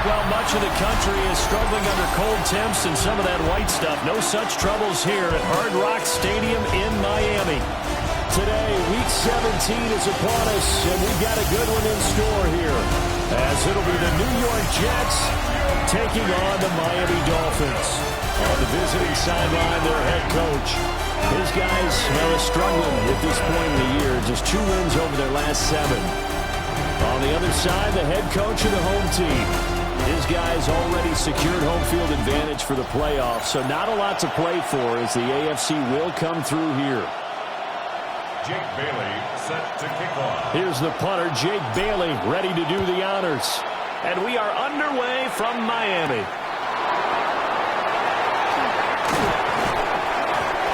Well, much of the country is struggling under cold temps and some of that white stuff. No such troubles here at Hard Rock Stadium in Miami. Today, Week 17 is upon us, and we've got a good one in store here, as it'll be the New York Jets taking on the Miami Dolphins. On the visiting sideline, their head coach. His guys, well, are struggling at this point in the year. Just 2 wins over their last 7. On the other side, the head coach of the home team. His guys already secured home field advantage for the playoffs, so not a lot to play for as the AFC will come through here. Jake Bailey set to kick off. Here's the punter, Jake Bailey, ready to do the honors. And we are underway from Miami.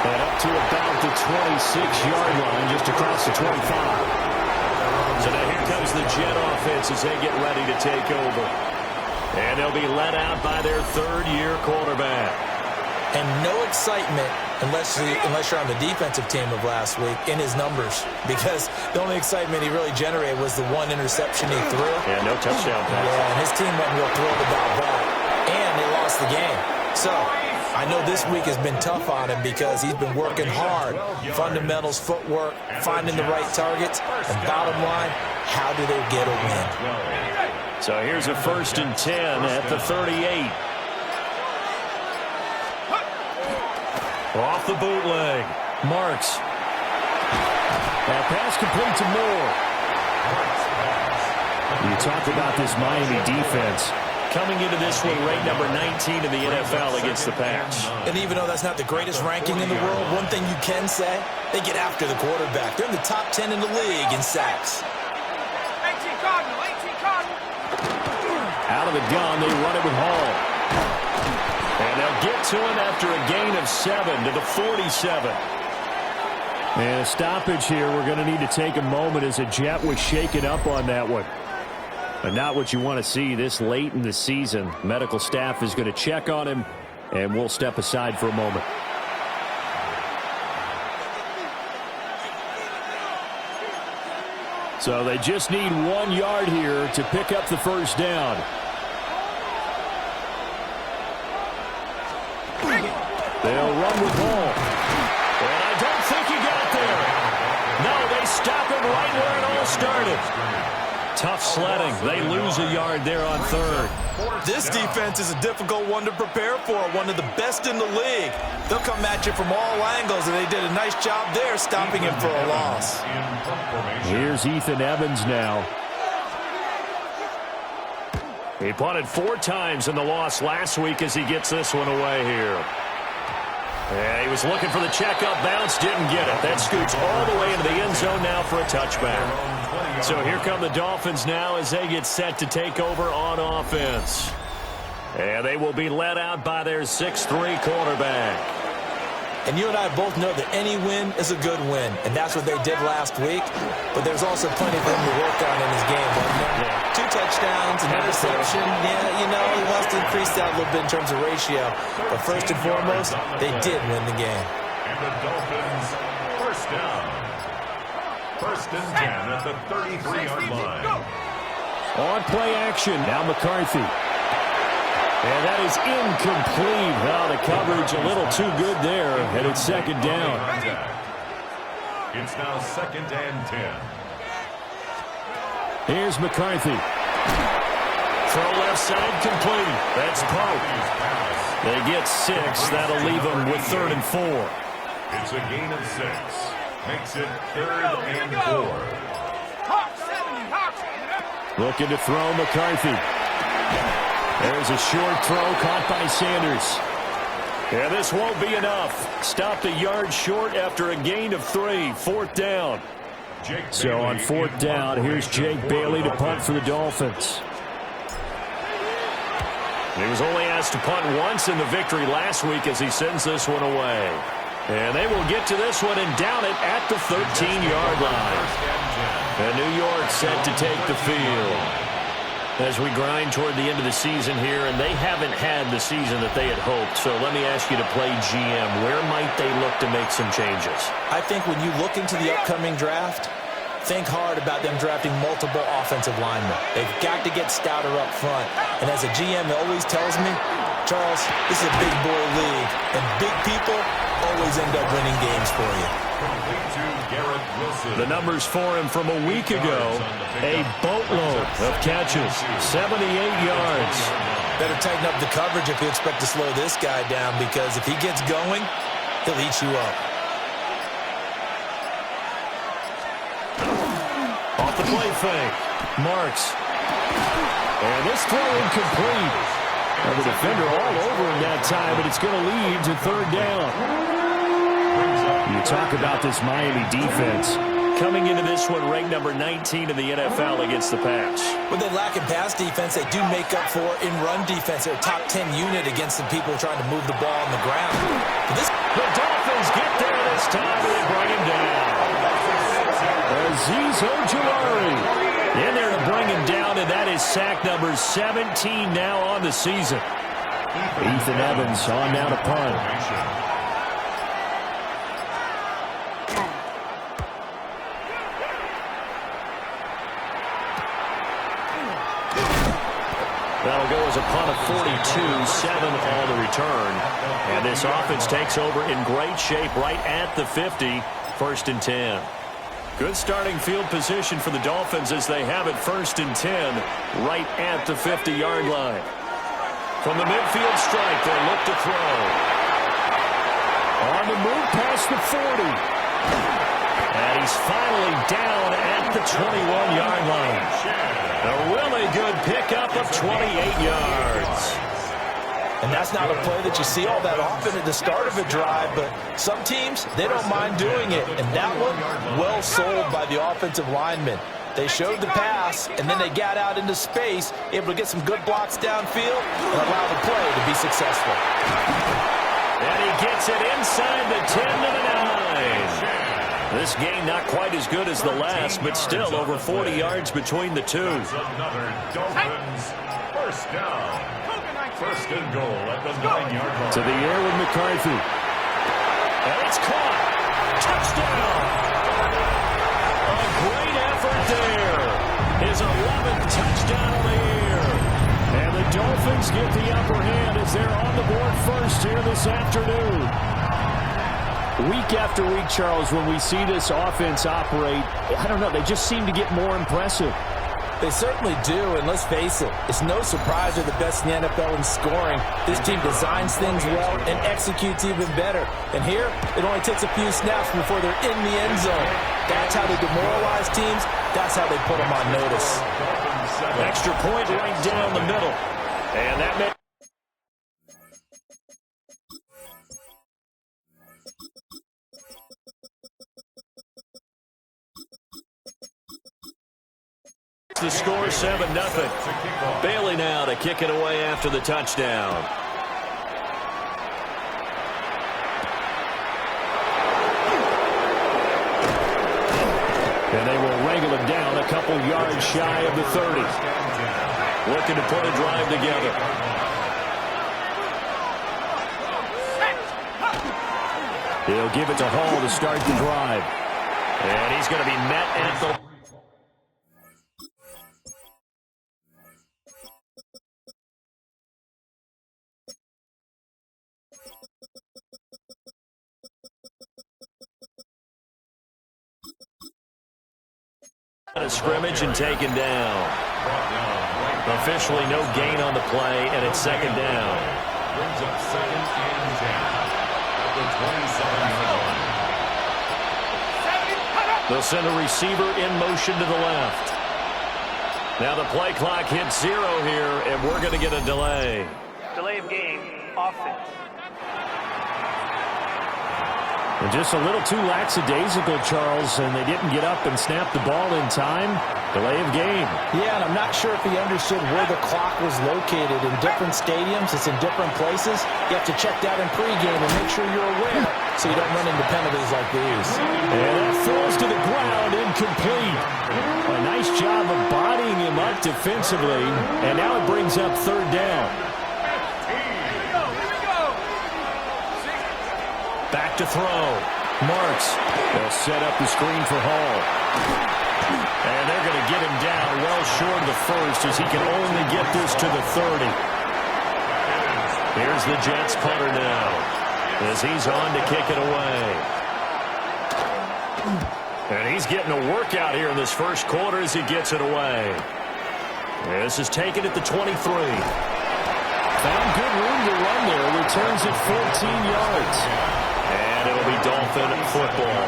And up to about the 26-yard line, just across the 25. So now here comes the Jet offense as they get ready to take over. And they'll be led out by their third-year quarterback. And no excitement unless you're on the defensive team of last week in his numbers, because the only excitement he really generated was the 1 interception he threw. Yeah, no touchdown pass. Yeah, and his team wasn't real thrilled about that. And they lost the game. So I know this week has been tough on him because he's been working hard. Fundamentals, footwork, finding the right targets. And bottom line, how do they get a win? So here's a 1st and 10 at the 38. Off the bootleg. Marks. That pass complete to Moore. You talk about this Miami defense coming into this one ranked number 19 in the NFL against the pass. And even though that's not the greatest ranking in the world, one thing you can say, they get after the quarterback. They're in the top 10 in the league in sacks. 18 Cardinal. Out of the gun, they run it with Hall. And they'll get to him after a gain of 7 to the 47. And a stoppage here. We're going to need to take a moment as a Jet was shaken up on that one. But not what you want to see this late in the season. Medical staff is going to check on him, and we'll step aside for a moment. So they just need 1 yard here to pick up the first down. They'll run with Hall. And I don't think he got there. No, they stop him right where it all started. Tough sledding. They lose a yard there on 3rd. This defense is a difficult one to prepare for, one of the best in the league. They'll come at you from all angles, and they did a nice job there stopping him for a loss. Here's Ethan Evans now. He punted 4 times in the loss last week as he gets this one away here. And he was looking for the checkup bounce, didn't get it. That scoots all the way into the end zone now for a touchback. So here come the Dolphins now as they get set to take over on offense. And they will be led out by their 6'3" quarterback. And you and I both know that any win is a good win, and that's what they did last week. But there's also plenty for him to work on in his game, wasn't there? Yeah. 2 touchdowns, an interception. Yeah, you know, he wants to increase that a little bit in terms of ratio. But first and foremost, they did win the game. And the Dolphins, first down. 1st and 10 at the 33-yard line. On play action, now McCarthy. And that is incomplete. Well, the coverage a little too good there, and it's 2nd down. It's now 2nd and 10. Here's McCarthy. Throw left side complete. That's Pope. They get 6. That'll leave them with 3rd and 4. It's a gain of 6. Makes it 3rd and 4. Looking to throw McCarthy. There's a short throw caught by Sanders. And this won't be enough. Stopped a yard short after a gain of 3. 4th down. So on 4th down, here's Jake Bailey to punt for the Dolphins. He was only asked to punt once in the victory last week as he sends this one away. And they will get to this one and down it at the 13-yard line. And New York set to take the field. As we grind toward the end of the season here, and they haven't had the season that they had hoped. So let me ask you to play GM. Where might they look to make some changes? I think when you look into the upcoming draft, think hard about them drafting multiple offensive linemen. They've got to get stouter up front. And as a GM always tells me, Charles, this is a big boy league, and big people always end up winning games for you. The numbers for him from a week ago, a boatload of catches, 78 yards. Better tighten up the coverage if you expect to slow this guy down, because if he gets going, he'll eat you up. Off the play fake. Marks. And this throw incomplete. Now the defender all over him that time, but it's going to lead to third down. You talk about this Miami defense. Coming into this one ranked number 19 in the NFL against the pass. When they lack in pass defense, they do make up for in run defense. They're a top 10 unit against the people trying to move the ball on the ground. The Dolphins get there this time, and they bring him down. Azeez Ojulari in there to bring him down, and that is sack number 17 now on the season. Ethan Evans on now to punt. That'll go as a punt of 42, 7 on the return. And this offense takes over in great shape right at the 50, 1st and 10. Good starting field position for the Dolphins as they have it 1st and 10 right at the 50-yard line. From the midfield strike, they look to throw. On the move past the 40. And he's finally down at the 21-yard line. A really good pickup of 28 yards. And that's not a play that you see all that often at the start of a drive, but some teams, they don't mind doing it. And that one, well sold by the offensive linemen. They showed the pass, and then they got out into space, able to get some good blocks downfield and allow the play to be successful. And he gets it inside the 10 to the 9. This game not quite as good as the last, but still over 40 yards between the two. Another Dolphins first down. 1st and goal at the 9-yard line. To the air with McCarthy. And it's caught. Touchdown. A great effort there. His 11th touchdown on the year. And the Dolphins get the upper hand as they're on the board first here this afternoon. Week after week, Charles, when we see this offense operate, I don't know, they just seem to get more impressive. They certainly do, and let's face it, it's no surprise they're the best in the NFL in scoring. This team designs things well and executes even better. And here, it only takes a few snaps before they're in the end zone. That's how they demoralize teams. That's how they put them on notice. Extra point right down the middle. And that makes the score 7-0. Bailey now to kick it away after the touchdown. And they will wrangle him down a couple yards shy of the 30. Looking to put a drive together. He'll give it to Hall to start the drive. And he's going to be met at the a scrimmage and taken down. Officially no gain on the play, and it's 2nd down. Brings up 2nd and 10 at the 27-yard line. They'll send a receiver in motion to the left. Now the play clock hits 0 here, and we're going to get a delay. Delay of game, offense. And just a little too lackadaisical, Charles, and they didn't get up and snap the ball in time. Delay of game. Yeah, and I'm not sure if he understood where the clock was located. In different stadiums, it's in different places. You have to check that in pregame and make sure you're aware so you don't run into penalties like these. And that falls to the ground, incomplete. A nice job of bodying him up defensively, and now it brings up 3rd down. Back to throw. Marks. They'll set up the screen for Hall. And they're going to get him down well short of the first as he can only get this to the 30. Here's the Jets punter now as he's on to kick it away. And he's getting a workout here in this first quarter as he gets it away. This is taken at the 23. Found good room to run there. Returns it 14 yards. And it'll be Dolphin football.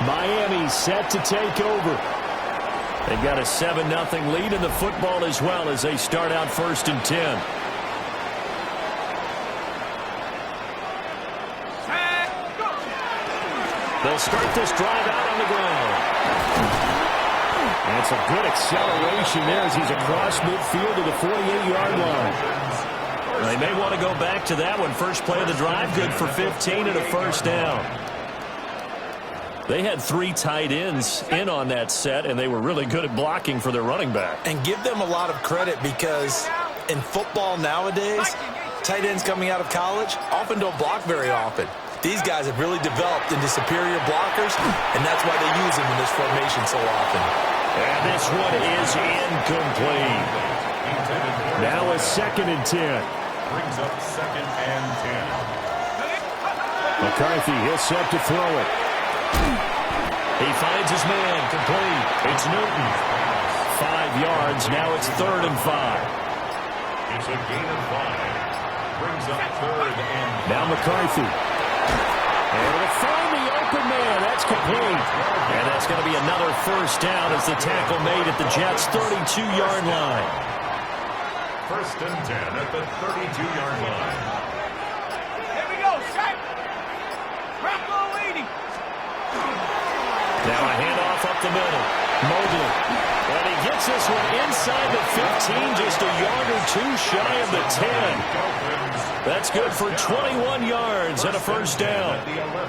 Miami set to take over. They've got a 7-0 lead in the football as well as they start out 1st and 10. They'll start this drive out on the ground. And it's a good acceleration there as he's across midfield to the 48-yard line. They may want to go back to that one. First play of the drive, good for 15 and a first down. They had 3 tight ends in on that set, and they were really good at blocking for their running back. And give them a lot of credit because in football nowadays, tight ends coming out of college often don't block very often. These guys have really developed into superior blockers, and that's why they use them in this formation so often. And this one is incomplete. Now a 2nd and 10. Brings up 2nd and 10. McCarthy, he'll set to throw it. He finds his man, complete. It's Newton. 5 yards, now it's 3rd and 5. It's a gain of 5. Brings up 3rd and 5. Now McCarthy. And it'll find the open man. That's complete. And that's going to be another first down as the tackle made at the Jets' 32-yard line. 1st and 10 at the 32-yard line. Here we go, set. Bronco leading. Now a handoff up the middle. Mobley. And he gets this one inside the 15, just a yard or 2 shy of the 10. That's good for 21 yards and a first down.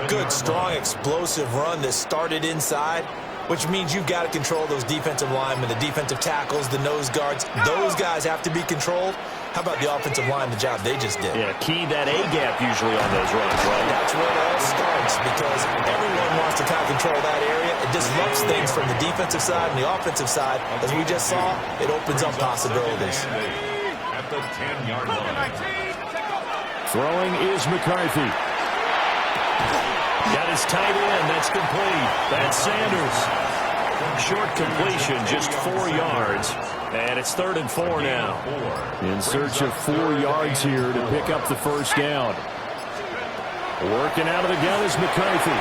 Good, strong, explosive run that started inside, which means you've got to control those defensive linemen, the defensive tackles, the nose guards. Those guys have to be controlled. How about the offensive line, the job they just did? Yeah, key that A-gap usually on those runs, right? That's where it all starts because everyone wants to kind of control that area. It disrupts things from the defensive side and the offensive side. As we just saw, it opens up possibilities. At the 10-yard line. Throwing is McCarthy. Got his tight end. That's complete. That's Sanders. Short completion, just 4 yards. And it's 3rd and 4 now. In search of 4 yards here to pick up the first down. Working out of the gun is McCarthy.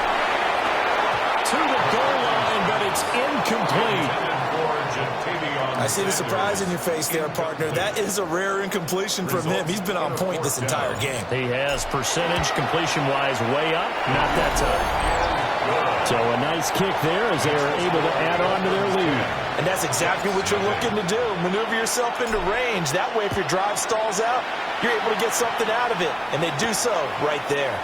To the goal line, but it's incomplete. I see the surprise in your face there, partner. That is a rare incompletion from him. He's been on point this entire game. He has percentage completion-wise way up. Not that time. So a nice kick there as they are able to add on to their lead. And that's exactly what you're looking to do. Maneuver yourself into range. That way, if your drive stalls out, you're able to get something out of it. And they do so right there.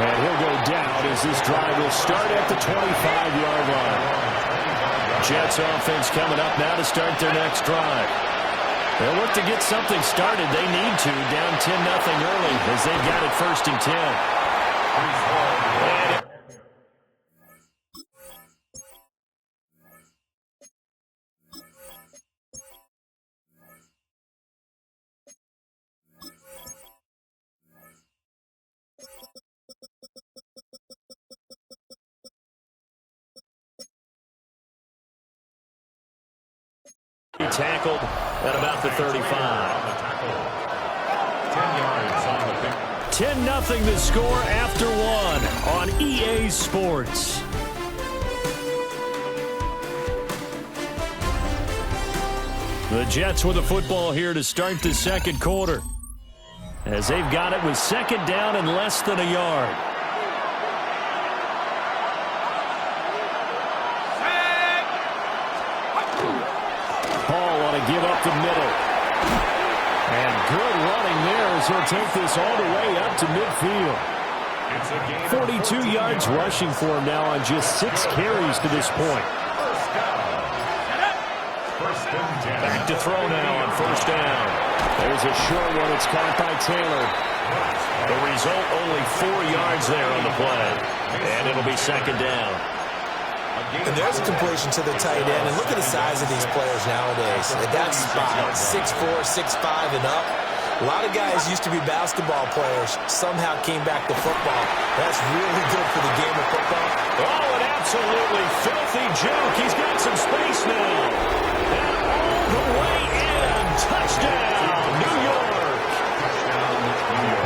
And he'll go down as this drive will start at the 25-yard line. Jets offense coming up now to start their next drive. They'll look to get something started. They need to, down 10-0 early as they've got it 1st and 10. He tackled at about the 35. 10 yards on the pick. 10-0 the score after 1 on EA Sports. The Jets with the football here to start the second quarter, as they've got it with 2nd down and less than a yard. Paul on to give up the middle. And good running there as he'll take this all the way up to midfield. 42 yards rushing for him now on just 6 carries to this point. Back to throw now on 1st down. There's a short one. It's caught by Taylor. The result, only 4 yards there on the play. And it'll be 2nd down. And there's a completion to the tight end. And look at the size of these players nowadays. At that spot, 6'4", 6'5", and up. A lot of guys used to be basketball players, somehow came back to football. That's really good for the game of football. Oh, an absolutely filthy joke. He's got some space now. And all the way in. Touchdown, New York.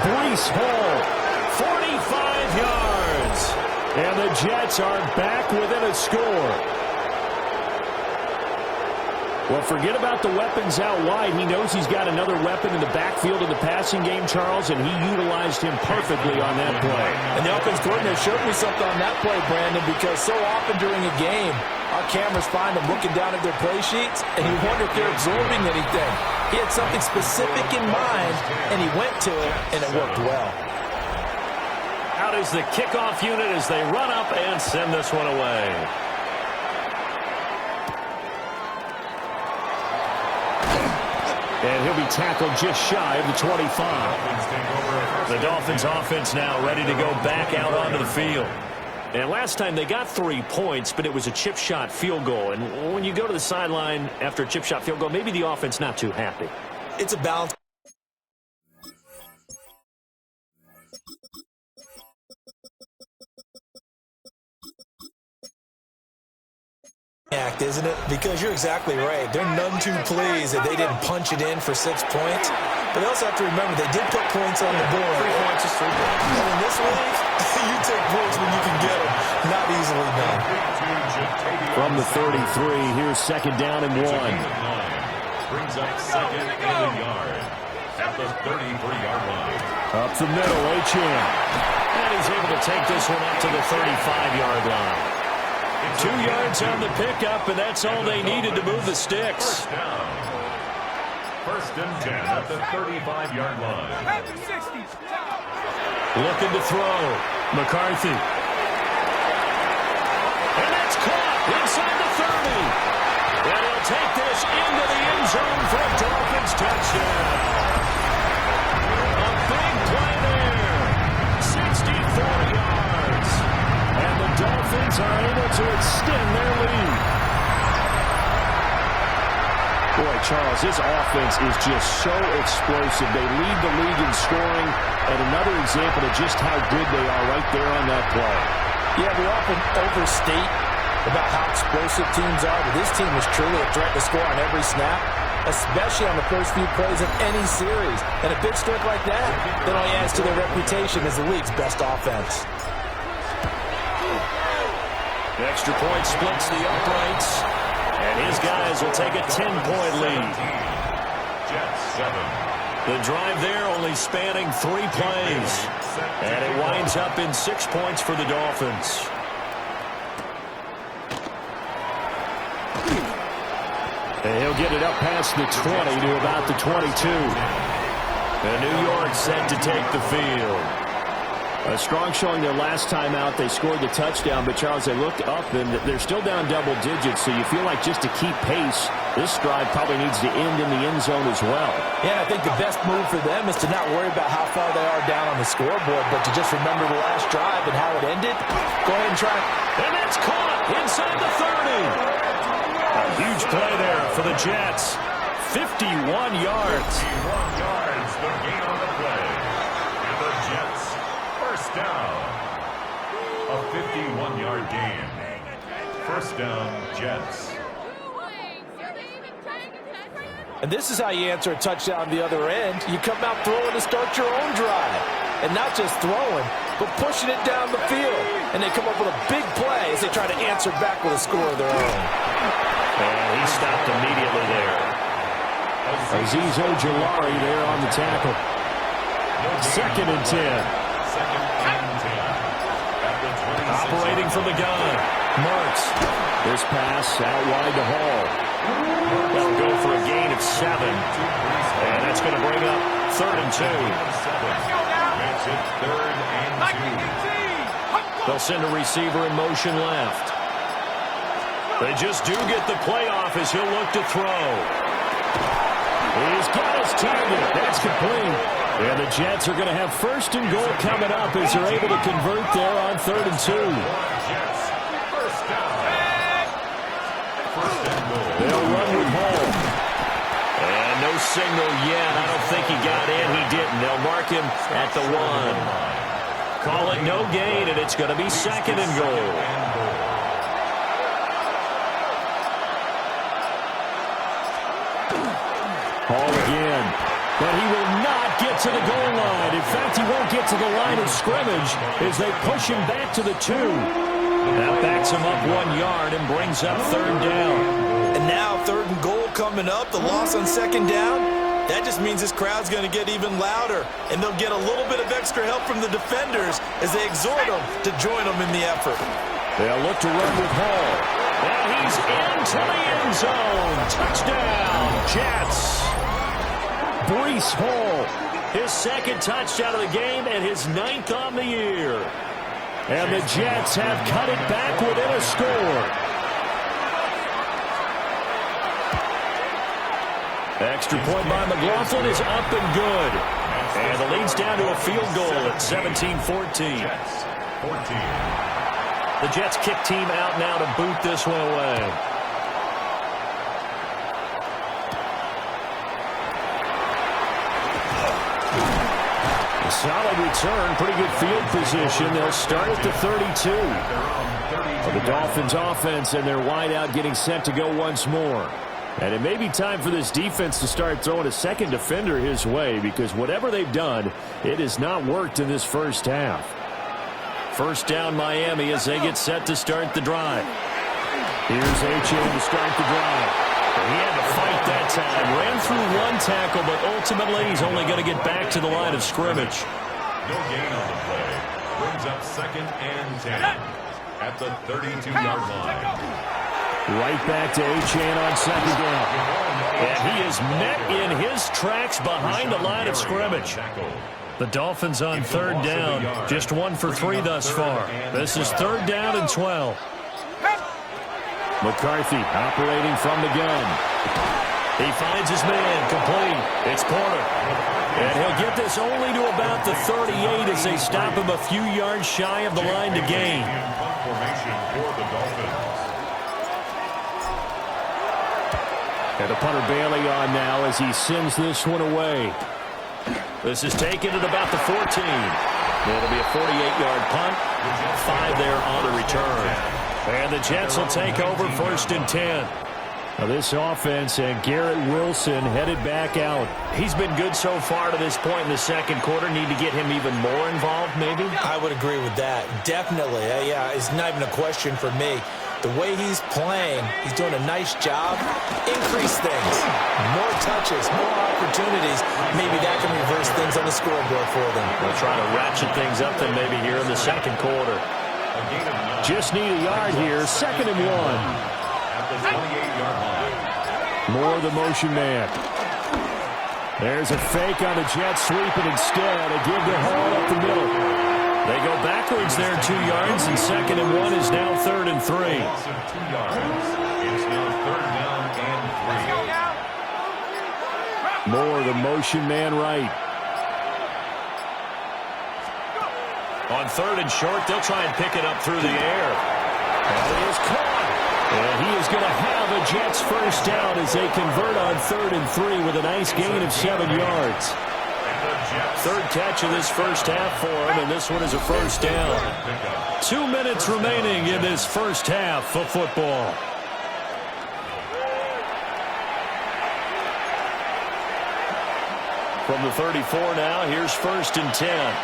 Breece Hall, 45 yards. And the Jets are back within a score. Well, forget about the weapons out wide. He knows he's got another weapon in the backfield of the passing game, Charles, and he utilized him perfectly on that play. And the offense coordinator showed me something on that play, Brandon, because so often during a game, our cameras find them looking down at their play sheets, and you wonder if they're absorbing anything. He had something specific in mind, and he went to it, and it worked well. Out is the kickoff unit as they run up and send this one away. And he'll be tackled just shy of the 25. The Dolphins offense now ready to go back out onto the field. And last time they got 3 points, but it was a chip shot field goal. And when you go to the sideline after a chip shot field goal, maybe the offense not too happy. It's a balance. Act, isn't it? Because you're exactly right. They're none too pleased that they didn't punch it in for 6 points. But they also have to remember they did put points on the board. 3 points is 3 points. And in this league, you take points when you can get them. Not easily done. From the 33, here's second down and 1. Brings up second and a yard at the 33-yard line. Up the middle, Achane. And he's able to take this one up to the 35-yard line. 2 yards on the pickup, and that's all they needed to move the sticks. First and 10 at the 35-yard line. Looking to throw. McCarthy. And that's caught inside the 30. And he'll take this into the end zone for a Dolphins touchdown. A big play there. 64 yards. And the Dolphins are able to extend their lead. Boy, Charles, this offense is just so explosive. They lead the league in scoring, and another example of just how good they are right there on that play. Yeah, we often overstate about how explosive teams are, but this team is truly a threat to score on every snap, especially on the first few plays of any series. And a big strike like that only adds to their reputation as the league's best offense. The extra point splits the uprights, and his guys will take a 10-point lead. Jets 7. The drive there only spanning 3 plays, and it winds up in 6 points for the Dolphins. And he'll get it up past the 20 to about the 22. And New York set to take the field. A strong showing their last time out. They scored the touchdown, but, Charles, they look up, and they're still down double digits, so you feel like just to keep pace, this drive probably needs to end in the end zone as well. Yeah, I think the best move for them is to not worry about how far they are down on the scoreboard, but to just remember the last drive and how it ended. Go ahead and try. And that's caught inside the 30. A huge play there for the Jets. 51 yards. 51 yards, the gain on the play. And the Jets, first down. A 51-yard gain. First down, Jets. And this is how you answer a touchdown the other end. You come out throwing to start your own drive. And not just throwing, but pushing it down the field. And they come up with a big play as they try to answer back with a score of their own. And he stopped immediately there. Azeez Ojulari there on the tackle. Second and 10. Operating from the gun. Marks. This pass out wide to Hall. They'll go for a gain of 7. And that's going to bring up 3rd and 2. Makes it 3rd and 2. They'll send a receiver in motion left. They just do get the playoff as he'll look to throw. He's got his target. That's complete. And the Jets are going to have 1st and goal coming up as they're able to convert there on 3rd and 2. Jets, first down. No signal yet. I don't think he got in. He didn't. They'll mark him at the 1. Call it no gain, and it's going to be 2nd and goal. Hall again. But he will not get to the goal line. In fact, he won't get to the line of scrimmage as they push him back to the 2. That backs him up 1 yard and brings up 3rd down. And now 3rd and goal coming up. The loss on 2nd down. That just means this crowd's going to get even louder. And they'll get a little bit of extra help from the defenders as they exhort them to join them in the effort. They'll look to run with Hall. And he's into the end zone. Touchdown, Jets. Breece Hall, his 2nd touchdown of the game and his 9th on the year. And the Jets have cut it back within a score. Extra point by McLaughlin is up and good. And the lead's down to a field goal at 17-14. The Jets kick team out now to boot this one away. Solid return, pretty good field position. They'll start at the 32. The Dolphins offense and their wideout getting set to go once more. And it may be time for this defense to start throwing a second defender his way, because whatever they've done, it has not worked in this first half. First down Miami as they get set to start the drive. Here's H.A. to start the drive. He had to fight that time. Ran through 1 tackle, but ultimately he's only going to get back to the line of scrimmage. No gain on the play. Brings up 2nd and 10 at the 32-yard line. Right back to Achane on 2nd down. And he is met in his tracks behind the line of scrimmage. The Dolphins on 3rd down. Just 1 for 3 thus far. This is 3rd down and 12. McCarthy operating from the gun. He finds his man, complete. It's Porter. And he'll get this only to about the 38 as they stop him a few yards shy of the line to gain. And the punter Bailey on now as he sends this one away. This is taken at about the 14. It'll be a 48-yard punt. 5 there on the return. And the Jets will take over 1st and 10. Now this offense and Garrett Wilson headed back out. He's been good so far to this point in the 2nd quarter. Need to get him even more involved, maybe? I would agree with that. Definitely. Yeah, it's not even a question for me. The way he's playing, he's doing a nice job. Increase things. More touches, more opportunities. Maybe that can reverse things on the scoreboard for them. They'll try to ratchet things up then maybe here in the 2nd quarter. Just need a yard here. 2nd and 1. At the 28-yard line. More the motion man. There's a fake on the Jets sweep, and instead a give to Hall up the middle. They go backwards there 2 yards, and 2nd and 1 is now 3rd and 3. Loss of 2 yards. It's now 3rd down and 3. More the motion man right. On 3rd and short, they'll try and pick it up through the air. And it is caught. And he is going to have a Jets first down as they convert on 3rd and 3 with a nice gain of 7 yards. 3rd catch of this first half for him, and this one is a first down. 2 minutes remaining in this first half of football. From the 34 now, here's 1st and 10.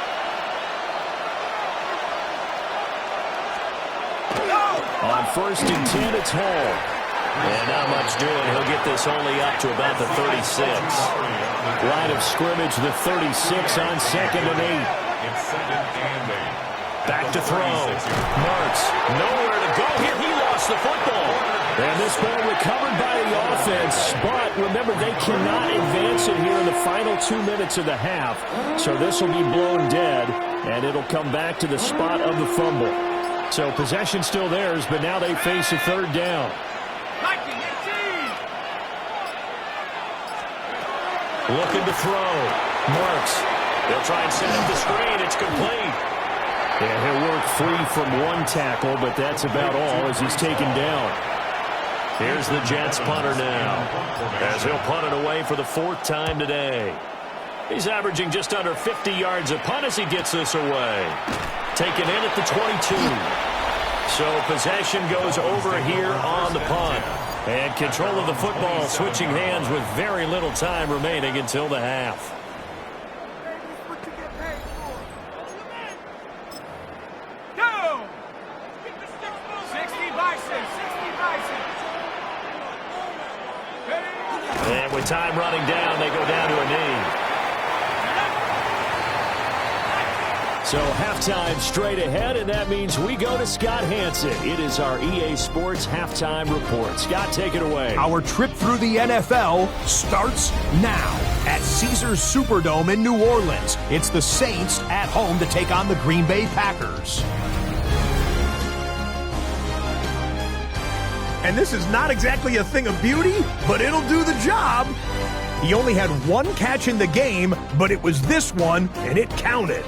On 1st and 10, it's Hall. And not much doing. He'll get this only up to about the 36. Line of scrimmage, the 36 on 2nd and 8. Back to throw. Marks, nowhere to go here. He lost the football. And this ball recovered by the offense. But remember, they cannot advance it here in the final 2 minutes of the half. So this will be blown dead, and it'll come back to the spot of the fumble. So possession still theirs, but now they face a 3rd down. Looking to throw. Marks. They'll try and set up the screen. It's complete. Yeah, he'll work free from 1 tackle, but that's about all as he's taken down. Here's the Jets punter now, as he'll punt it away for the 4th time today. He's averaging just under 50 yards a punt as he gets this away. Taken in at the 22. So possession goes over here on the punt. And control of the football switching hands with very little time remaining until the half. And with time running down, they go down to a knee. So halftime straight ahead, and that means we go to Scott Hansen. It is our EA Sports Halftime Report. Scott, take it away. Our trip through the NFL starts now at Caesars Superdome in New Orleans. It's the Saints at home to take on the Green Bay Packers. And this is not exactly a thing of beauty, but it'll do the job. He only had one catch in the game, but it was this one, and it counted.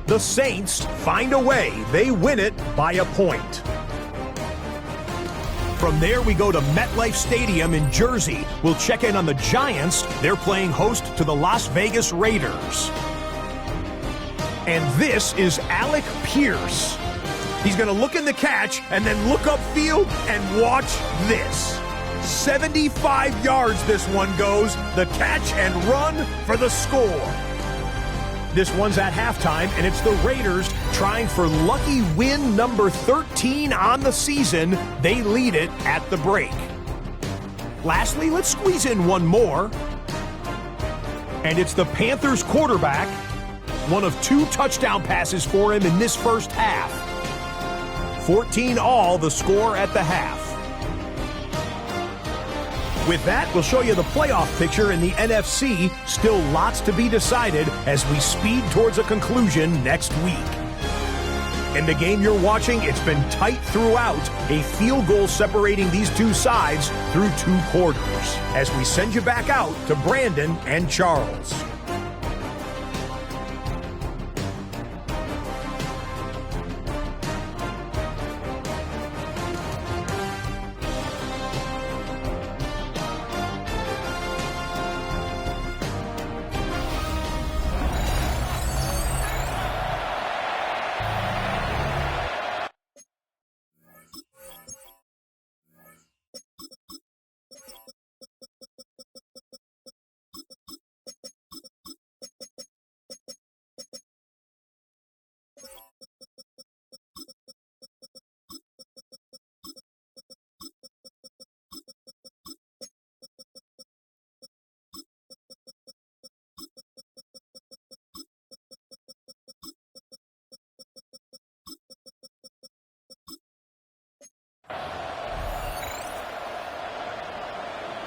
The Saints find a way. They win it by a point. From there, we go to MetLife Stadium in Jersey. We'll check in on the Giants. They're playing host to the Las Vegas Raiders. And this is Alec Pierce. He's going to look in the catch and then look upfield and watch this. 75 yards this one goes. The catch and run for the score. This one's at halftime, and it's the Raiders trying for lucky win number 13 on the season. They lead it at the break. Lastly, let's squeeze in one more. And it's the Panthers quarterback. One of 2 touchdown passes for him in this first half. 14 all, the score at the half. With that, we'll show you the playoff picture in the NFC. Still lots to be decided as we speed towards a conclusion next week. In the game you're watching, it's been tight throughout, a field goal separating these two sides through 2 quarters. As we send you back out to Brandon and Charles.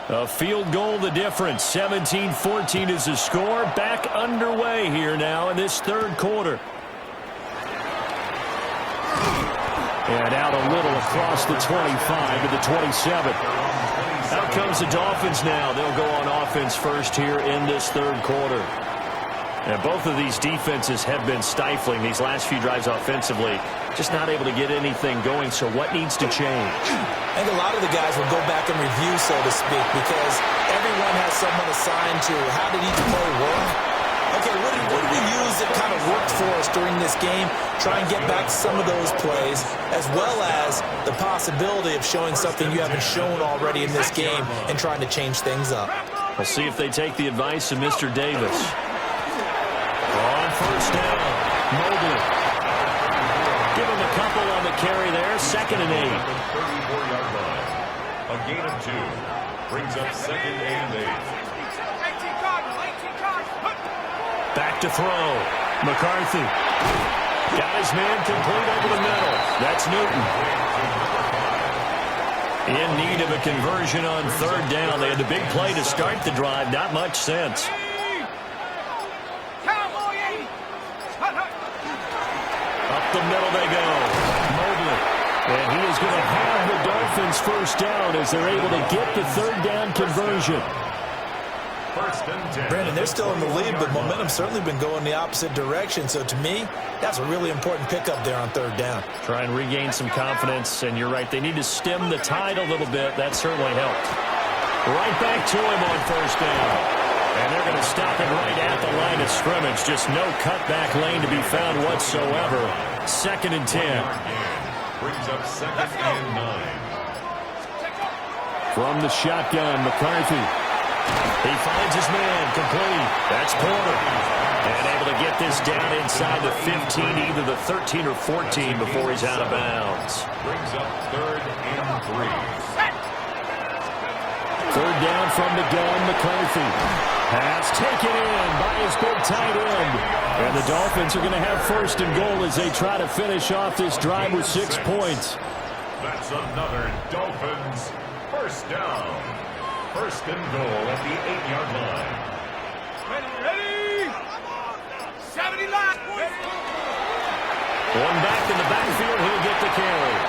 A field goal the difference. 17-14 is the score. Back underway here now in this 3rd quarter. And out a little across the 25 to the 27. Out comes the Dolphins now. They'll go on offense first here in this 3rd quarter. And both of these defenses have been stifling these last few drives offensively. Just not able to get anything going, so what needs to change? I think a lot of the guys will go back and review, so to speak, because everyone has someone assigned to how did each play work. Okay, what did we use that kind of worked for us during this game? Try and get back some of those plays, as well as the possibility of showing something you haven't shown already in this game and trying to change things up. We'll see if they take the advice of Mr. Davis. On first down, Mobley. Give him a couple on the carry there. 2nd and 8. 34-yard line. A gain of 2. Brings up 2nd and 8. Back to throw. McCarthy. Got his man complete over the middle. That's Newton. In need of a conversion on 3rd down. They had the big play to start the drive. Not much sense. Up the middle they go. Mobley. And he is going to have the Dolphins first down as they're able to get the 3rd down conversion. First and 10. Brandon, they're still in the lead, but momentum's certainly been going the opposite direction. So to me, that's a really important pickup there on third down. Try and regain some confidence, and you're right, they need to stem the tide a little bit. That certainly helped. Right back to him on first down. And they're going to stop it right at the line of scrimmage. Just no cutback lane to be found whatsoever. Second and 10. Brings up second and 9. From the shotgun, McCarthy. He finds his man, complete. That's Porter. And able to get this down inside the 15, either the 13 or 14 before he's out of bounds. Brings up third and 3. Third down from the gun, McCarthy. Pass taken in by his big tight end. And the Dolphins are going to have first and goal as they try to finish off this drive with 6 points. That's another Dolphins first down. First and goal at the 8-yard line. Ready? 70 line. One back in the backfield, he'll get the carry.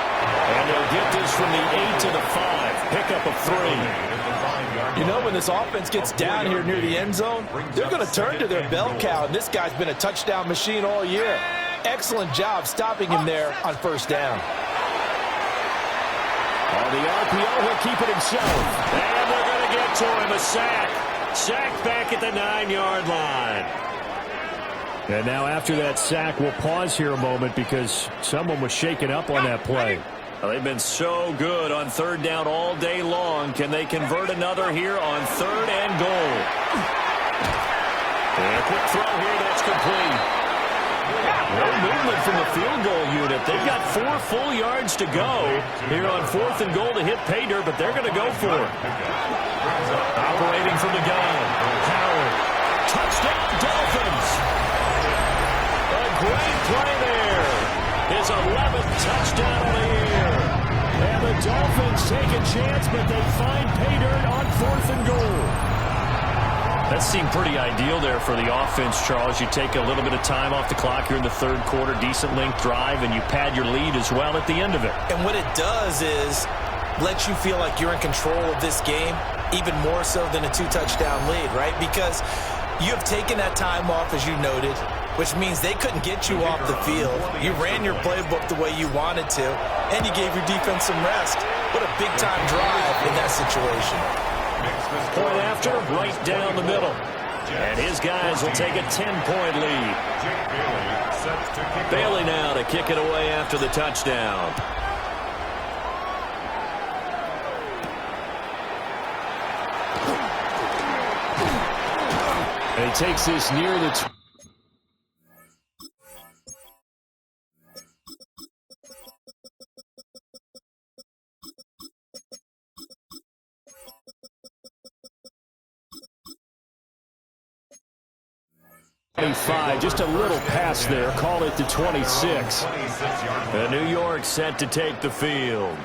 And they'll get this from the 8 to the 5. Pickup of 3. You know, when this offense gets down here near the end zone, they're going to turn to their bell cow, and this guy's been a touchdown machine all year. Excellent job stopping him there on first down. On the RPO, he'll keep it himself. And they're going to get to him, a sack. Sack back at the 9-yard line. And now after that sack, we'll pause here a moment because someone was shaken up on that play. Well, they've been so good on third down all day long. Can they convert another here on third and goal? And a quick throw here, that's complete. No movement from the field goal unit. They've got 4 full yards to go here on fourth and goal to hit pay dirt, but they're going to go for it. Operating from the gun, Howard. Touchdown, Dolphins. A great play there. His 11th touchdown of the year. And the Dolphins take a chance, but they find pay dirt on fourth and goal. That seemed pretty ideal there for the offense, Charles. You take a little bit of time off the clock here in the third quarter, decent length drive, and you pad your lead as well at the end of it. And what it does is let you feel like you're in control of this game, even more so than a 2-touchdown lead, right? Because you have taken that time off, as you noted, which means they couldn't get you off the field. You ran your playbook the way you wanted to, and you gave your defense some rest. What a big-time drive in that situation. Point after, right down the middle. And his guys will take a 10-point lead. Bailey now to kick it away after the touchdown. And he takes this near the... Just a little pass there. Call it the 26. And New York set to take the field.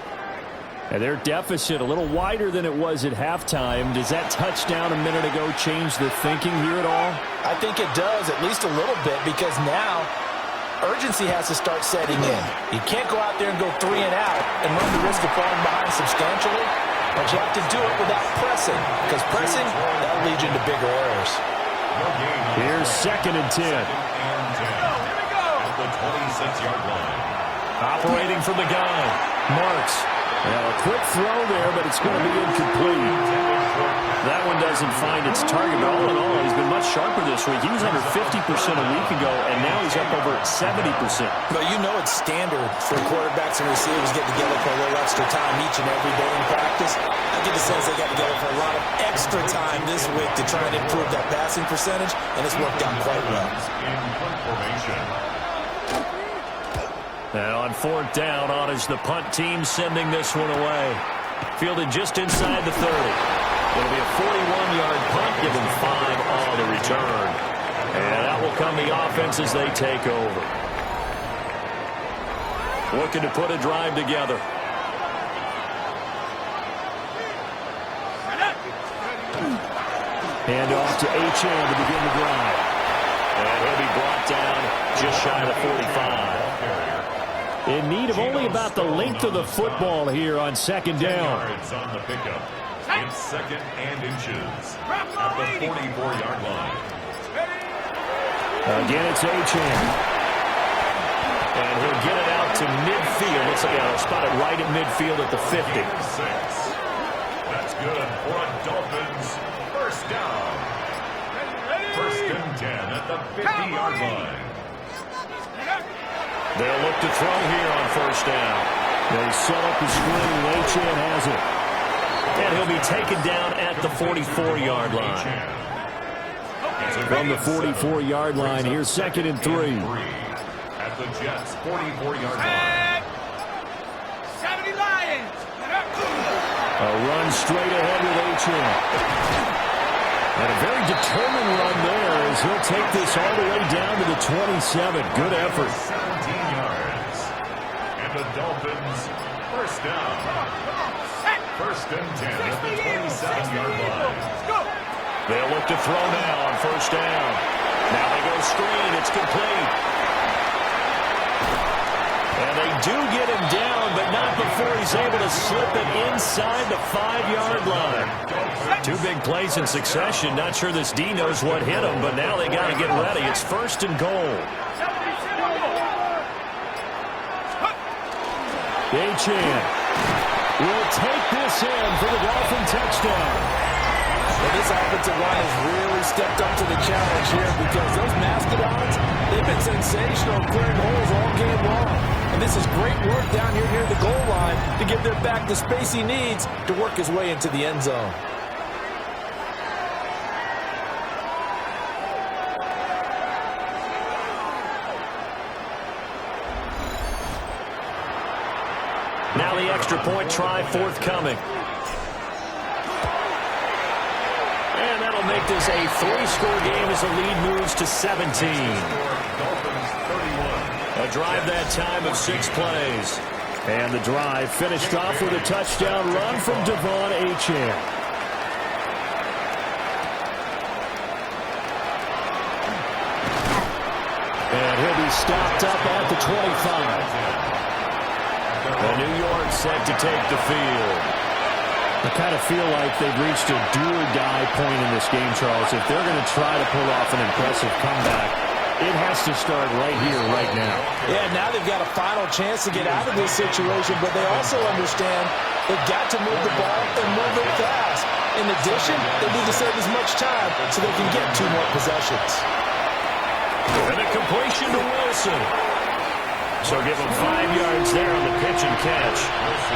And their deficit a little wider than it was at halftime. Does that touchdown a minute ago change the thinking here at all? I think it does, at least a little bit, because now urgency has to start setting in. You can't go out there and go 3 and out and run the risk of falling behind substantially, but you have to do it without pressing, because pressing, that'll lead you into bigger errors. Here's second and 10. At the 26-yard line. Operating from the gun. Marks. Now a quick throw there, but it's going to be incomplete. That one doesn't find its target, but all in all, he's been much sharper this week. He was under 50% a week ago, and now he's up over 70%. But you know it's standard for quarterbacks and receivers get together for a little extra time each and every day in practice. I get the sense they got together for a lot of extra time this week to try and improve that passing percentage, and it's worked out quite well. And on fourth down, on is the punt team sending this one away. Fielded just inside the 30. It'll be a 41-yard punt, giving 5 on the return. And that will come the offense as they take over. Looking to put a drive together. Hand off to H.M. to begin the drive. And he'll be brought down just shy of the 45. In need of only about the length of the football here on second down. It's second and inches at the 44-yard line. Again, it's Achane. And he'll get it out to midfield. Looks like they'll spot it right at midfield at the 50. That's good for a Dolphins first down. First and 10 at the 50-yard line. They'll look to throw here on first down. They set up the screen. Achane has it. And he'll be taken down at the 44-yard line. From the 44-yard line, here's second and 3. At the Jets' 44-yard line. 70 Lions. A run straight ahead with Achane. And a very determined run there as he'll take this all the way down to the 27. Good effort. 17 yards. And the Dolphins first down. First and 10 at the 27-yard line. They'll look to throw now on first down. Now they go screen. It's complete. And they do get him down, but not before he's able to slip it inside the 5-yard line. Two big plays in succession. Not sure this D knows what hit him, but now they got to get ready. It's first and goal. Achane will take this in for the Dolphin touchdown. Well, this offensive line has really stepped up to the challenge here because those Mastodons, they've been sensational clearing holes all game long. And this is great work down here near the goal line to give their back the space he needs to work his way into the end zone. Now the extra point try forthcoming. And that'll make this a 3-score game as the lead moves to 17. A drive that time of 6 plays. And the drive finished off with a touchdown run from Achane. And he'll be stopped up at the 25. And New York set to take the field. I kind of feel like they've reached a do-or-die point in this game, Charles. If they're going to try to pull off an impressive comeback, it has to start right here, right now. Yeah, now they've got a final chance to get out of this situation, but they also understand they've got to move the ball and move it fast. In addition, they need to save as much time so they can get 2 more possessions. And a completion to Wilson. So give him 5 yards there on the pitch and catch.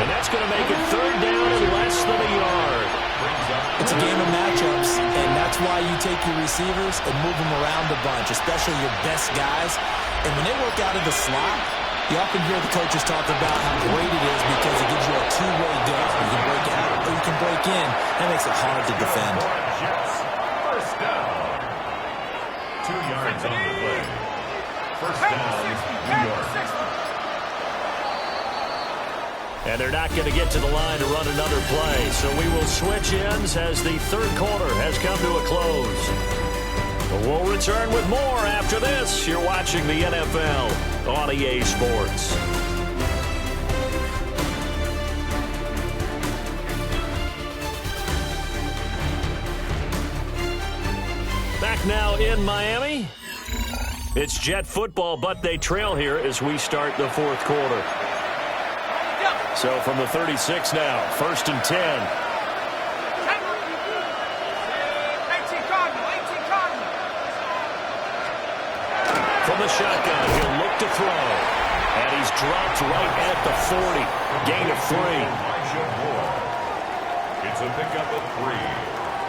And that's going to make it third down and less than a yard. It's a game of matchups, and that's why you take your receivers and move them around a bunch, especially your best guys. And when they work out of the slot, you often hear the coaches talk about how great it is because it gives you a two-way go. You can break out or you can break in. That makes it hard to defend. First down. 2 yards on the play. First down, New York. And they're not going to get to the line to run another play. So we will switch ends as the third quarter has come to a close. But we'll return with more after this. You're watching the NFL on EA Sports. Back now in Miami. It's Jet football, but they trail here as we start the fourth quarter. So from the 36 now, first and 10. 18 Cardinal. From the shotgun, he'll look to throw. And he's dropped right at the 40. Gain of 3. It's a pickup of 3.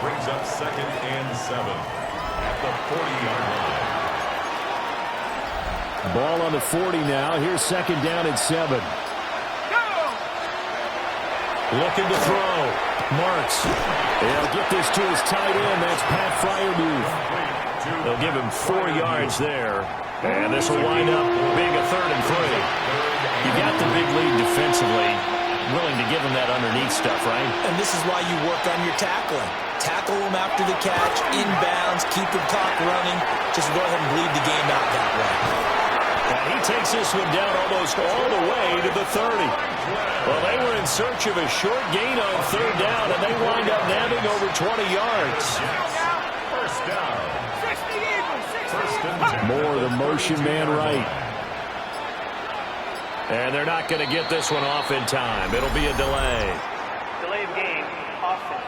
Brings up second and 7 at the 40-yard line. Ball on the 40 now. Here's second down and 7. Looking to throw. Marks. They'll get this to his tight end. That's Pat Freiermuth. They'll give him 4 yards there. And this will wind up being a third and 3. You got the big lead defensively. Willing to give him that underneath stuff, right? And this is why you work on your tackling. Tackle him after the catch, inbounds, keep the clock running. Just go ahead and bleed the game out that way. And he takes this one down almost all the way to the 30. Well, they were in search of a short gain on third down, and they wind up nabbing over 20 yards. First down. First and 10. More the motion man right. And they're not going to get this one off in time. It'll be a delay. Delay of game, offense.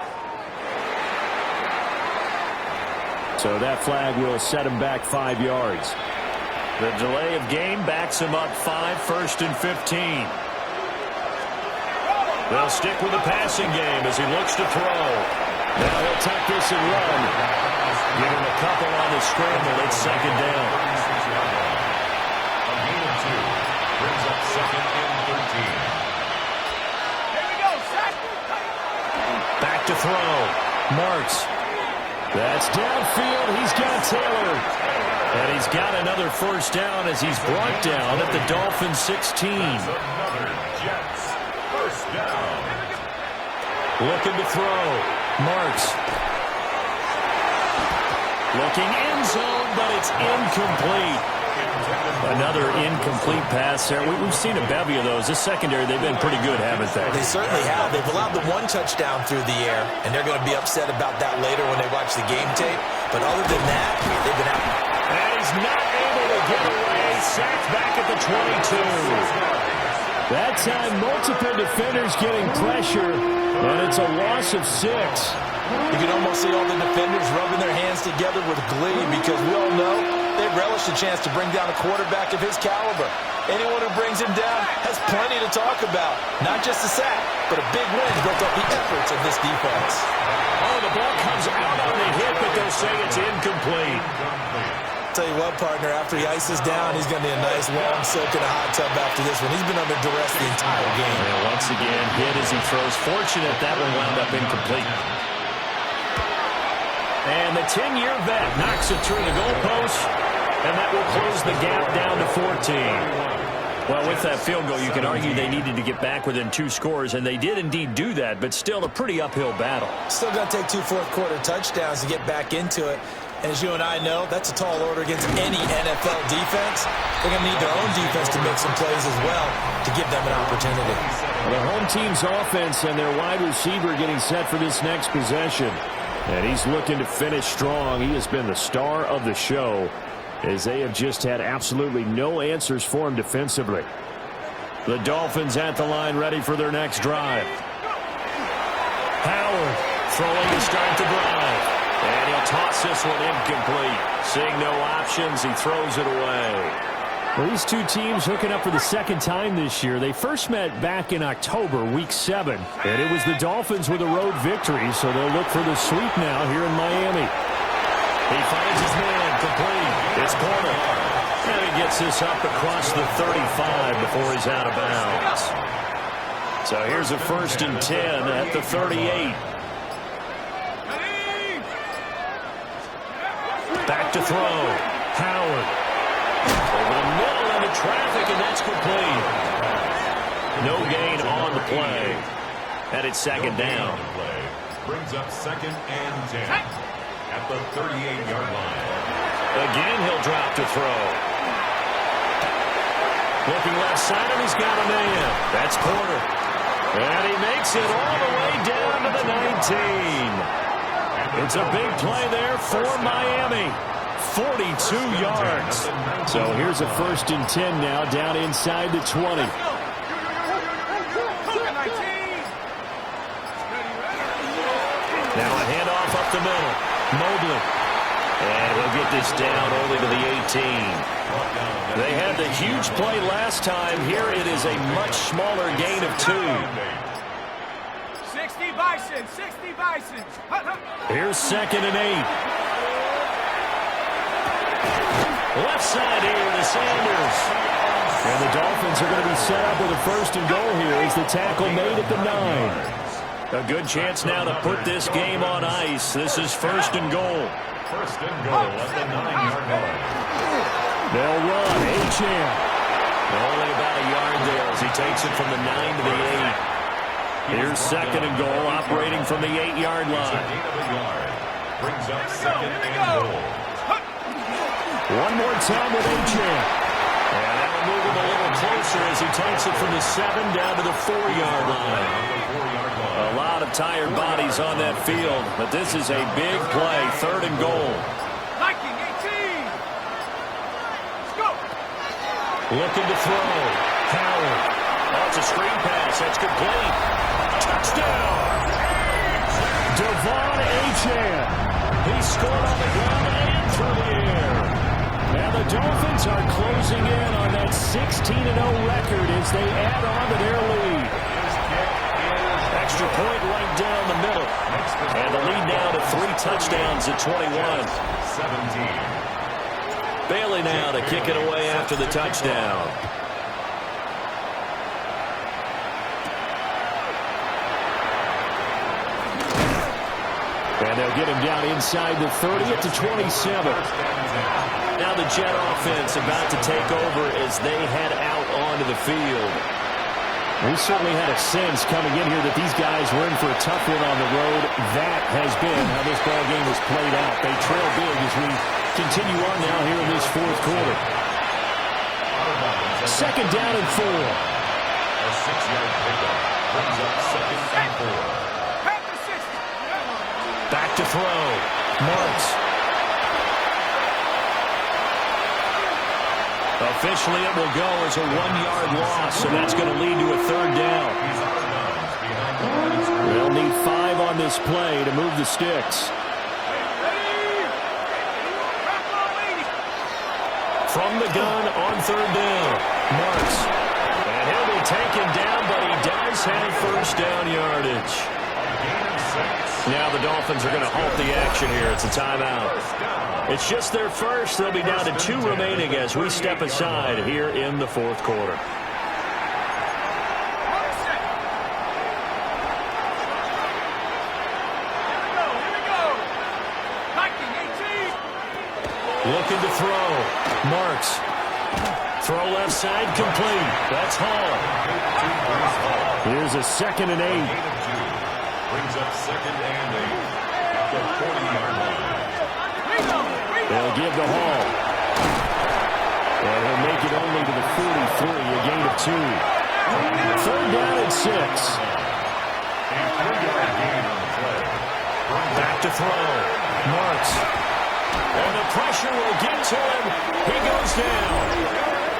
So that flag will set him back 5 yards. The delay of game backs him up 5, first and 15. They'll stick with the passing game as he looks to throw. Now he'll tuck this and run. Give him a couple on the scramble. It's second down. A gain of 2. Brings up second and 13. Here we go, set. Back to throw. Marks. That's downfield. He's got Taylor. And he's got another first down as he's brought down at the Dolphins 16. Another Jets. First down. Looking to throw. Marks. Looking end zone, but it's incomplete. Another incomplete pass there. We've seen a bevy of those. This secondary, they've been pretty good, haven't they? They certainly have. They've allowed the one touchdown through the air, and they're going to be upset about that later when they watch the game tape. But other than that, they've been out. And he's not able to get away. Sacked back at the 22. That time, multiple defenders getting pressure, and it's a loss of 6. You can almost see all the defenders rubbing their hands together with glee because we all know they relish the chance to bring down a quarterback of his caliber. Anyone who brings him down has plenty to talk about. Not just a sack, but a big win built up the efforts of this defense. Oh, the ball comes out on the hit, but they'll say it's incomplete. Tell you what, partner, after he ices down, he's going to need a nice long soak in a hot tub after this one. He's been under duress the entire game. And once again, hit as he throws. Fortunate that one wound up incomplete. And the 10-year vet knocks it through the goalpost, and that will close the gap down to 14. Well, with that field goal, you can argue they needed to get back within 2 scores, and they did indeed do that, but still a pretty uphill battle. Still going to take 2 fourth-quarter touchdowns to get back into it. And as you and I know, that's a tall order against any NFL defense. They're going to need their own defense to make some plays as well to give them an opportunity. The home team's offense and their wide receiver getting set for this next possession. And he's looking to finish strong. He has been the star of the show as they have just had absolutely no answers for him defensively. The Dolphins at the line ready for their next drive. Howard throwing to start the drive. And he'll toss this one incomplete. Seeing no options, he throws it away. Well, these two teams hooking up for the second time this year. They first met back in October, Week 7. And it was the Dolphins with a road victory, so they'll look for the sweep now here in Miami. He finds his man, complete. It's Porter. And he gets this up across the 35 before he's out of bounds. So here's a 1st and 10 at the 38. Back to throw. Howard. Over the middle into traffic, and that's complete. No gain on the play. And it's second down. Brings up second and 10 at the 38-yard line. Again, he'll drop to throw. Looking left side, and he's got a man. That's Porter. And he makes it all the way down to the 19. It's a big play there for Miami. 42 yards. So here's a 1st and 10 now down inside the 20. Now a handoff up the middle. Mobley. And he'll get this down only to the 18. They had the huge play last time. Here it is a much smaller gain of 2. 60 Bison, 60 Bison. Here's 2nd and 8. Left side here to Sanders. And the Dolphins are going to be set up with a 1st and goal here as the tackle made at the 9. A good chance now to put this game on ice. This is 1st and goal. 1st and goal at the 9-yard line. They'll run. Achane. Only about a yard there as he takes it from the 9 to the 8. Here's 2nd and goal, operating from the 8-yard line. Brings up 2nd and goal. One more time with Achane. And move him a little closer as he takes it from the 7 down to the 4-yard line. A lot of tired bodies on that field, but this is a big play, 3rd and goal. Viking 18. Let's go. Looking to throw. Howard. Oh, it's a screen pass. That's complete. Touchdown. Devon Achane. He scored on the ground and through the air. Now the Dolphins are closing in on that 16-0 record as they add on to their lead. Extra point right down the middle. And the lead now to 3 touchdowns at 21. 17. Bailey now to kick it away after the touchdown. And they'll get him down inside the 30 at the 27. Now the Jet offense about to take over as they head out onto the field. We certainly had a sense coming in here that these guys were in for a tough one on the road. That has been how this ball game was played out. They trail big as we continue on now here in this 4th quarter. 2nd down and 4. A 6-yard pickup brings up 2nd and 4. Back to throw. Marks. Officially, it will go as a 1-yard loss, and that's going to lead to a 3rd down. They'll need 5 on this play to move the sticks. From the gun on 3rd down. Marks. And he'll be taken down, but he does have 1st down yardage. Now the Dolphins are going to halt the action here. It's a timeout. It's just their first. They'll be down to 2 remaining as we step aside here in the 4th quarter. Looking to throw. Marks. Throw left side complete. That's Hall. Here's a 2nd and 8. Brings up 2nd and 8 at the 40-yard line. They'll give the Hall. And he'll make it only to the 43, a gain of 2. 3rd down and 6. A 3-yard gain on the play. Back to throw. Marks. And the pressure will get to him. He goes down.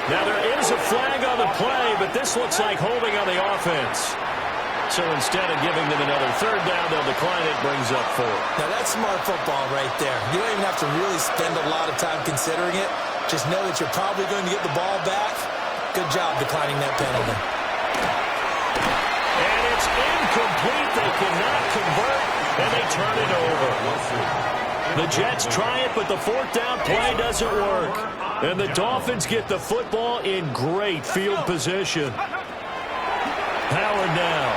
Now there is a flag on the play, but this looks like holding on the offense. So instead of giving them another 3rd down, they'll decline it, brings up 4. Now that's smart football right there. You don't even have to really spend a lot of time considering it. Just know that you're probably going to get the ball back. Good job declining that penalty. And it's incomplete. They cannot convert, and they turn it over. The Jets try it, but the 4th down play doesn't work. And the Dolphins get the football in great field position. Howard now.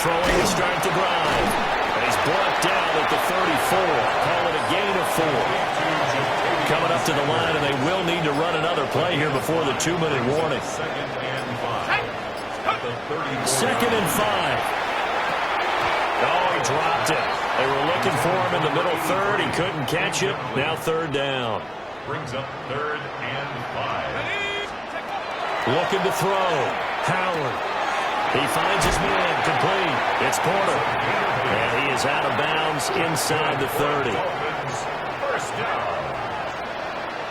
Throwing to start the drive. And he's brought down at the 34. Call it a gain of 4. Coming up to the line, and they will need to run another play here before the 2-minute warning. 2nd and 5. Oh, he dropped it. They were looking for him in the middle 3rd. He couldn't catch it. Now 3rd down. Brings up 3rd and 5. Looking to throw. Howard. He finds his man complete. It's Porter. And he is out of bounds inside the 30. 1st down.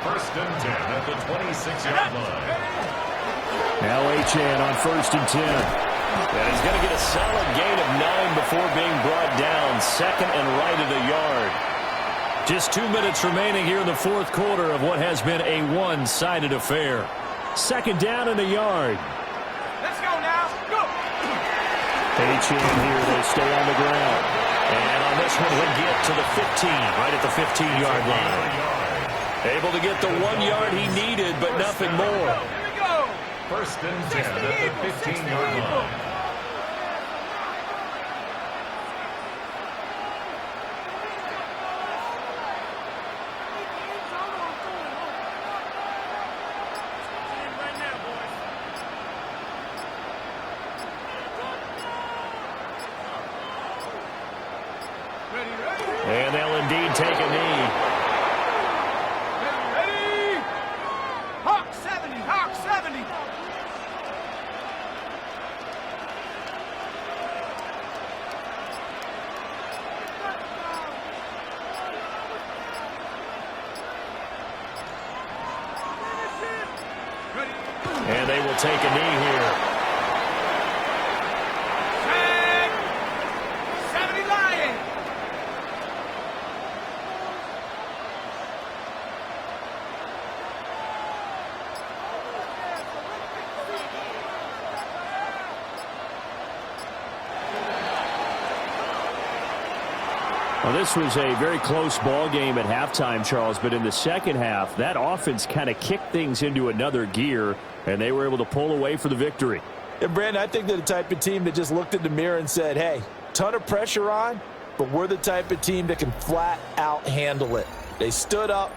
1st and 10 at the 26-yard line. Now Achane on 1st and 10. And he's going to get a solid gain of 9 before being brought down. 2nd and right of the yard. Just 2 minutes remaining here in the 4th quarter of what has been a one-sided affair. 2nd down in the yard. Let's go now. Go. Achane here. They stay on the ground. And on this one, he'll get to the 15, right at the 15-yard line. Able to get the 1 yard he needed, but nothing more. Here we go. 1st and 10 at the 15-yard line. And they'll indeed take a knee. Ready? Hawk 70, Hawk 70. take a knee here. Tag. 70 Lions. Well, this was a very close ball game at halftime, Charles, but in the second half, that offense kind of kicked things into another gear, and they were able to pull away for the victory. And, Brandon, I think they're the type of team that just looked in the mirror and said, hey, ton of pressure on, but we're the type of team that can flat out handle it. They stood up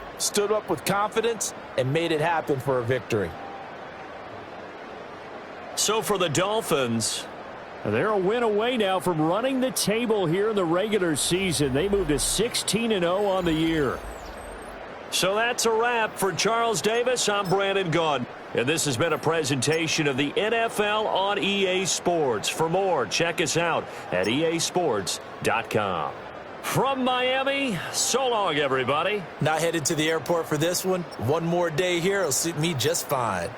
with confidence, and made it happen for a victory. So for the Dolphins, they're a win away now from running the table here in the regular season. They moved to 16-0 on the year. So that's a wrap. For Charles Davis, I'm Brandon Gunn. And this has been a presentation of the NFL on EA Sports. For more, check us out at easports.com. From Miami, so long, everybody. Not headed to the airport for this one. One more day here will suit me just fine.